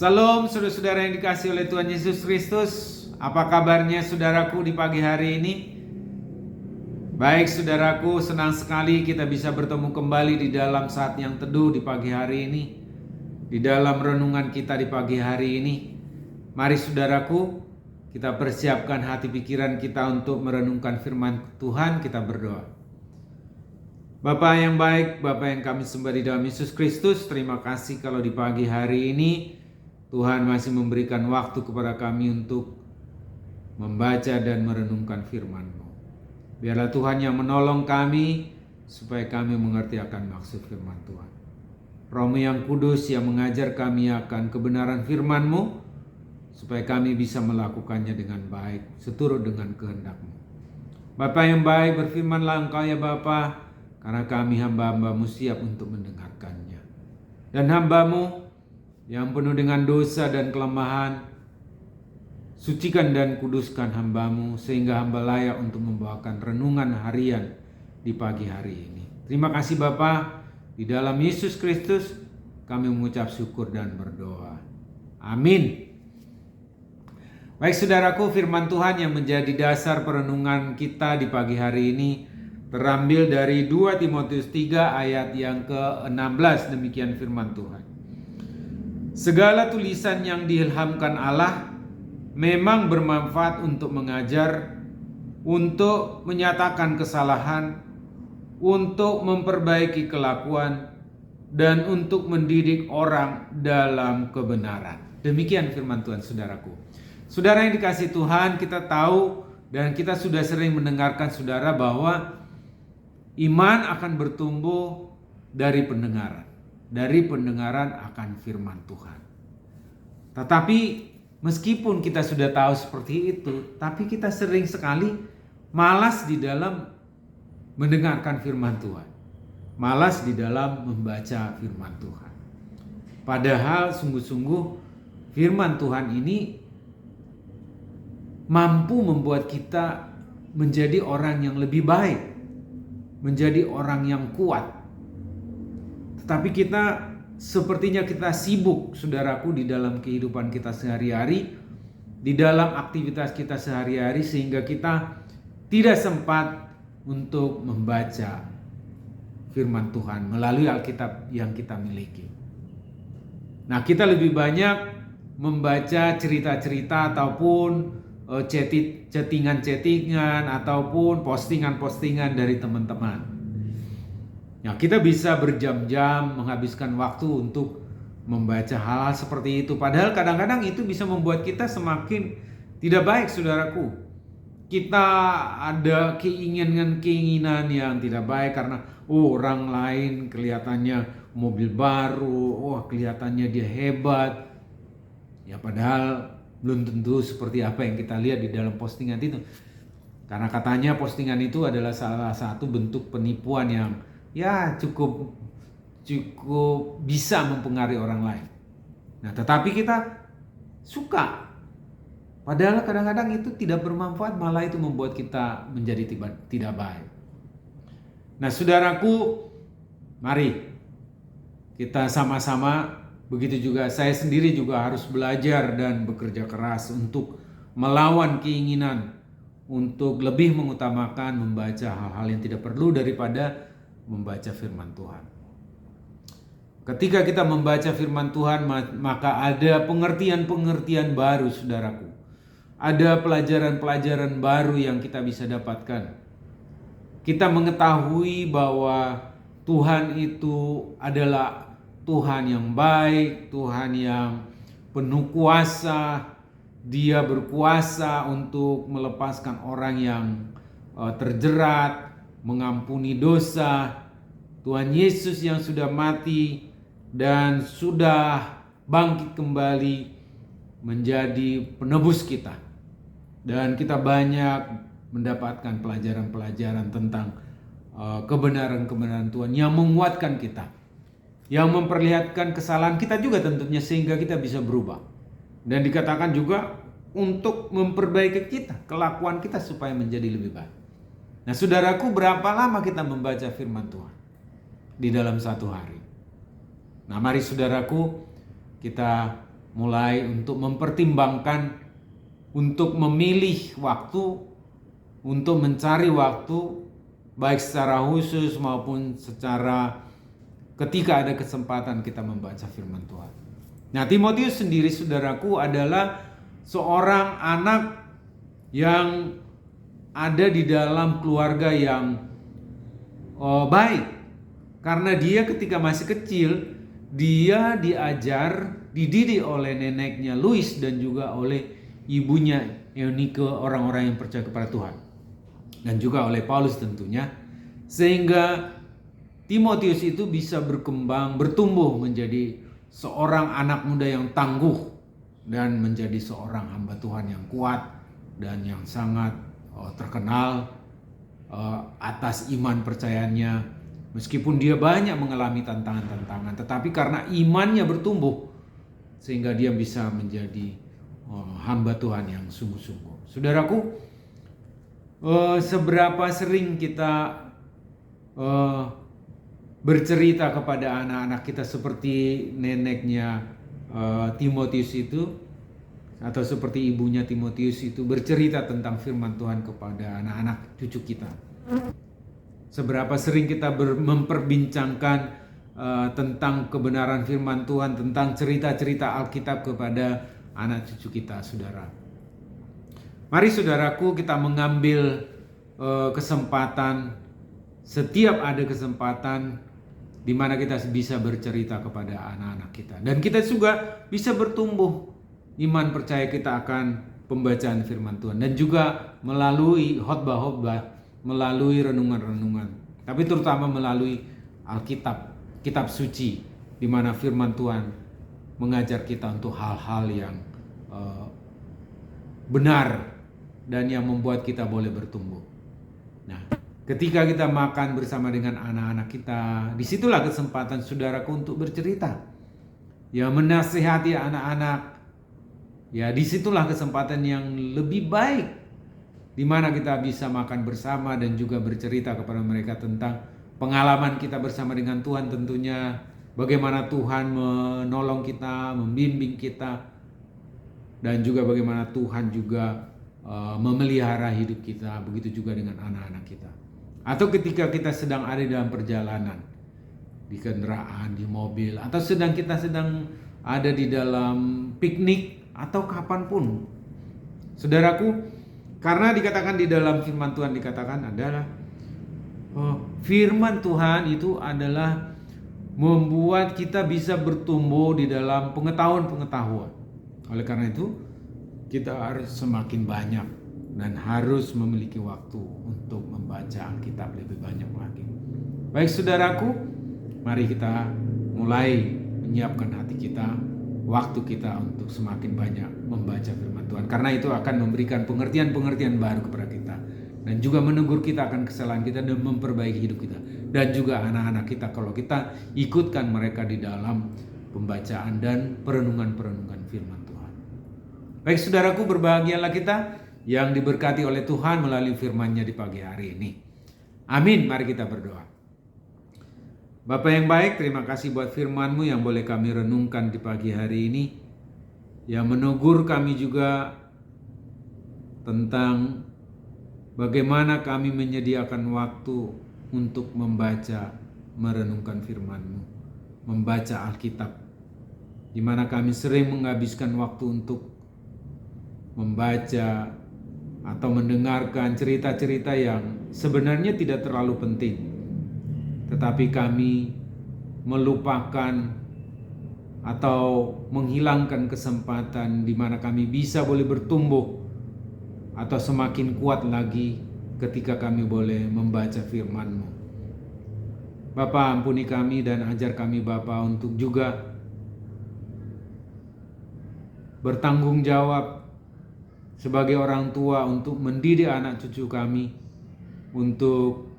Salam saudara-saudara yang dikasihi oleh Tuhan Yesus Kristus. Apa kabarnya saudaraku di pagi hari ini? Baik saudaraku, senang sekali kita bisa bertemu kembali di dalam saat yang teduh di pagi hari ini. Di dalam renungan kita di pagi hari ini. Mari saudaraku, kita persiapkan hati pikiran kita untuk merenungkan firman Tuhan. Kita berdoa. Bapa yang baik, Bapa yang kami sembah di dalam Yesus Kristus, terima kasih kalau di pagi hari ini Tuhan masih memberikan waktu kepada kami untuk membaca dan merenungkan firman-Mu. Biarlah Tuhan yang menolong kami supaya kami mengerti akan maksud firman Tuhan. Roh-Mu yang kudus yang mengajar kami akan kebenaran firman-Mu supaya kami bisa melakukannya dengan baik seturut dengan kehendak-Mu. Bapa yang baik, berfirmanlah Engkau ya Bapa, karena kami hamba-hamba-Mu siap untuk mendengarkannya. Dan hamba-Mu yang penuh dengan dosa dan kelemahan, sucikan dan kuduskan hamba-Mu sehingga hamba layak untuk membawakan renungan harian di pagi hari ini. Terima kasih Bapa, di dalam Yesus Kristus kami mengucap syukur dan berdoa. Amin. Baik saudaraku, firman Tuhan yang menjadi dasar perenungan kita di pagi hari ini terambil dari 2 Timotius 3 ayat yang ke-16. Demikian firman Tuhan. Segala tulisan yang diilhamkan Allah memang bermanfaat untuk mengajar, untuk menyatakan kesalahan, untuk memperbaiki kelakuan, dan untuk mendidik orang dalam kebenaran. Demikian firman Tuhan saudaraku. Saudara yang dikasihi Tuhan, kita tahu dan kita sudah sering mendengarkan saudara bahwa iman akan bertumbuh dari pendengaran. Dari pendengaran akan firman Tuhan. Tetapi meskipun kita sudah tahu seperti itu, tapi kita sering sekali malas di dalam mendengarkan firman Tuhan. Malas di dalam membaca firman Tuhan. Padahal sungguh-sungguh firman Tuhan ini mampu membuat kita menjadi orang yang lebih baik. Menjadi orang yang kuat. Tetapi kita sepertinya kita sibuk saudaraku di dalam kehidupan kita sehari-hari, di dalam aktivitas kita sehari-hari sehingga kita tidak sempat untuk membaca firman Tuhan melalui Alkitab yang kita miliki. Nah, kita lebih banyak membaca cerita-cerita ataupun chattingan-chattingan ataupun postingan-postingan dari teman-teman. Ya, kita bisa berjam-jam menghabiskan waktu untuk membaca hal-hal seperti itu. Padahal kadang-kadang itu bisa membuat kita semakin tidak baik, saudaraku. Kita ada keinginan yang tidak baik karena orang lain kelihatannya mobil baru, kelihatannya dia hebat. Ya, padahal belum tentu seperti apa yang kita lihat di dalam postingan itu. Karena katanya postingan itu adalah salah satu bentuk penipuan yang cukup bisa mempengaruhi orang lain. Nah, tetapi kita suka. Padahal kadang-kadang itu tidak bermanfaat, malah itu membuat kita menjadi tidak baik. Nah, saudaraku, mari kita sama-sama, begitu juga saya sendiri juga harus belajar dan bekerja keras untuk melawan keinginan untuk lebih mengutamakan membaca hal-hal yang tidak perlu daripada membaca firman Tuhan. Ketika kita membaca firman Tuhan, maka ada pengertian-pengertian baru, saudaraku. Ada pelajaran-pelajaran baru yang kita bisa dapatkan. Kita mengetahui bahwa Tuhan itu adalah Tuhan yang baik, Tuhan yang penuh kuasa. Dia berkuasa untuk melepaskan orang yang terjerat, mengampuni dosa. Tuhan Yesus yang sudah mati dan sudah bangkit kembali menjadi penebus kita. Dan kita banyak mendapatkan pelajaran-pelajaran tentang kebenaran-kebenaran Tuhan yang menguatkan kita. Yang memperlihatkan kesalahan kita juga tentunya sehingga kita bisa berubah. Dan dikatakan juga untuk memperbaiki kita, kelakuan kita supaya menjadi lebih baik. Nah, saudaraku, berapa lama kita membaca firman Tuhan di dalam satu hari? Nah, mari saudaraku, kita mulai untuk mempertimbangkan, untuk memilih waktu, untuk mencari waktu, baik secara khusus maupun secara ketika ada kesempatan kita membaca firman Tuhan. Nah, Timotius sendiri, saudaraku, adalah seorang anak yang ada di dalam keluarga yang baik. Karena dia ketika masih kecil, dia dididik oleh neneknya Louis dan juga oleh ibunya Eunike, orang-orang yang percaya kepada Tuhan. Dan juga oleh Paulus tentunya. Sehingga Timotius itu bisa berkembang, bertumbuh menjadi seorang anak muda yang tangguh dan menjadi seorang hamba Tuhan yang kuat dan yang sangat terkenal atas iman percayanya. Meskipun dia banyak mengalami tantangan-tantangan, tetapi karena imannya bertumbuh sehingga dia bisa menjadi hamba Tuhan yang sungguh-sungguh. Saudaraku, seberapa sering kita bercerita kepada anak-anak kita seperti neneknya Timotius itu, atau seperti ibunya Timotius itu bercerita tentang firman Tuhan kepada anak-anak cucu kita. Seberapa sering kita memperbincangkan tentang kebenaran firman Tuhan, tentang cerita-cerita Alkitab kepada anak cucu kita, saudara. Mari saudaraku, kita mengambil kesempatan, setiap ada kesempatan di mana kita bisa bercerita kepada anak-anak kita. Dan kita juga bisa bertumbuh iman percaya kita akan pembacaan firman Tuhan. Dan juga melalui khotbah-khotbah, melalui renungan-renungan, tapi terutama melalui Alkitab, kitab suci, di mana firman Tuhan mengajar kita untuk hal-hal yang benar dan yang membuat kita boleh bertumbuh. Nah, ketika kita makan bersama dengan anak-anak kita, disitulah kesempatan saudaraku untuk bercerita, ya, menasihati anak-anak. Ya, disitulah kesempatan yang lebih baik, di mana kita bisa makan bersama dan juga bercerita kepada mereka tentang pengalaman kita bersama dengan Tuhan tentunya. Bagaimana Tuhan menolong kita, membimbing kita, dan juga bagaimana Tuhan juga memelihara hidup kita. Begitu juga dengan anak-anak kita. Atau ketika kita sedang ada dalam perjalanan, di kendaraan, di mobil, atau kita sedang ada di dalam piknik, atau kapanpun. Saudaraku, karena dikatakan di dalam firman Tuhan, dikatakan adalah firman Tuhan itu adalah membuat kita bisa bertumbuh di dalam pengetahuan. Oleh karena itu, kita harus semakin banyak dan harus memiliki waktu untuk membaca Alkitab lebih banyak lagi. Baik saudaraku, mari kita mulai menyiapkan hati kita, waktu kita untuk semakin banyak membaca firman Tuhan. Karena itu akan memberikan pengertian-pengertian baru kepada kita. Dan juga menegur kita akan kesalahan kita dan memperbaiki hidup kita. Dan juga anak-anak kita kalau kita ikutkan mereka di dalam pembacaan dan perenungan-perenungan firman Tuhan. Baik saudaraku, berbahagialah kita yang diberkati oleh Tuhan melalui firman-Nya di pagi hari ini. Amin, mari kita berdoa. Bapa yang baik, terima kasih buat firman-Mu yang boleh kami renungkan di pagi hari ini, yang menegur kami juga tentang bagaimana kami menyediakan waktu untuk membaca, merenungkan firman-Mu, membaca Alkitab, di mana kami sering menghabiskan waktu untuk membaca atau mendengarkan cerita-cerita yang sebenarnya tidak terlalu penting. Tetapi kami melupakan atau menghilangkan kesempatan di mana kami bisa boleh bertumbuh atau semakin kuat lagi ketika kami boleh membaca firman-Mu. Bapa, ampuni kami dan ajar kami Bapa untuk juga bertanggung jawab sebagai orang tua untuk mendidik anak cucu kami untuk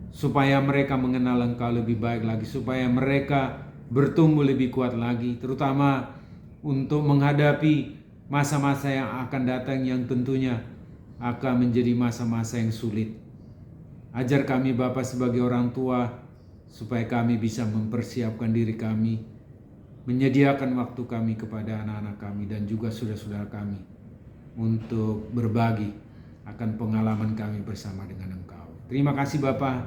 supaya mereka mengenal Engkau lebih baik lagi, supaya mereka bertumbuh lebih kuat lagi, terutama untuk menghadapi masa-masa yang akan datang yang tentunya akan menjadi masa-masa yang sulit. Ajar kami Bapa sebagai orang tua supaya kami bisa mempersiapkan diri kami menyediakan waktu kami kepada anak-anak kami dan juga saudara-saudara kami untuk berbagi akan pengalaman kami bersama dengan Engkau. Terima kasih Bapa.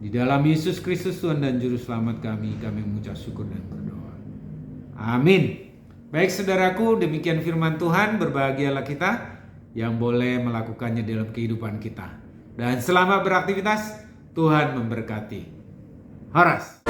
Di dalam Yesus Kristus Tuhan dan Juru Selamat kami mengucap syukur dan berdoa. Amin. Baik saudaraku, demikian firman Tuhan. Berbahagialah kita yang boleh melakukannya dalam kehidupan kita. Dan selamat beraktivitas. Tuhan memberkati. Horas.